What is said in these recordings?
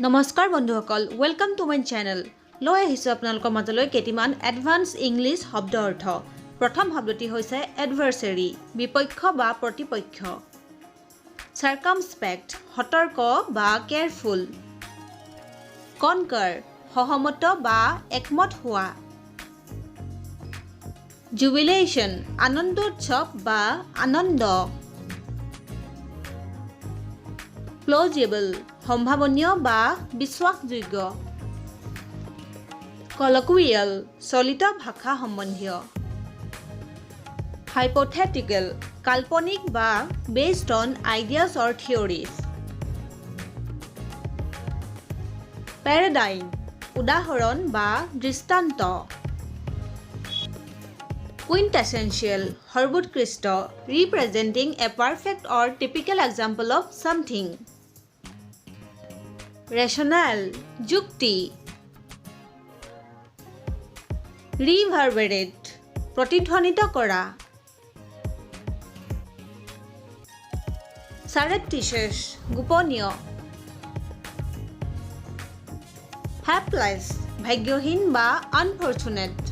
নমস্কাৰ বন্ধুসকল welcome to my channel লৈ আহিছো আপোনালোকৰ মাজলৈ কেইটিমান এডভান্স ইংলিছ শব্দ অৰ্থ প্ৰথম শব্দটি হৈছে এডভাৰ্সাৰী বিপক্ষ বা প্ৰতিপক্ষ সাৰ্কামস্পেক্ট সতৰ্ক বা কেয়াৰফুল কনকাৰ সহমত বা একমত হোৱা জুবিলেশ্যন আনন্দোৎসৱ বা আনন্দ প্লজিবল সম্ভাৱনীয় বা বিশ্বাসযোগ্য কলকুইয়েল চলিত ভাষা সম্বন্ধীয় হাইপোথেটিকেল কাল্পনিক বা based on ideas or theories paradigm উদাহৰণ বা দৃষ্টান্ত quintessential সৰ্বোৎকৃষ্ট representing a perfect or typical example of something rationale যুক্তি reverberate প্ৰতিধ্বনিত কৰা surreptitious গোপনীয় hapless ভাগ্যহীন বা unfortunate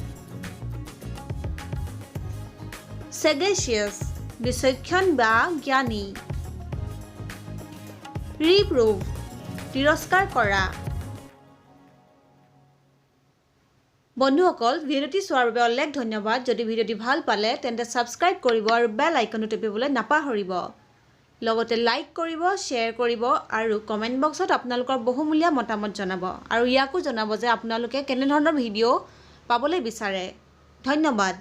sagacious বিচক্ষণ বা জ্ঞানী reprove তিৰস্কাৰ কৰা বন্ধুসকল ভিডিওটি চোৱাৰ বাবে অলেখ ধন্যবাদ যদি ভিডিওটি ভাল পালে তেন্তে সাবস্ক্ৰাইব কৰিব আৰু বেল আইকনটো টিপিবলৈ নাপাহৰিব লগতে লাইক কৰিব শ্বেয়াৰ কৰিব আৰু কমেন্ট বক্সত আপোনালোকৰ বহুমূলীয়া মতামত জনাব আৰু ইয়াকো জনাব যে আপোনালোকে কেনে ধৰণৰ ভিডিও পাবলৈ বিচাৰে ধন্যবাদ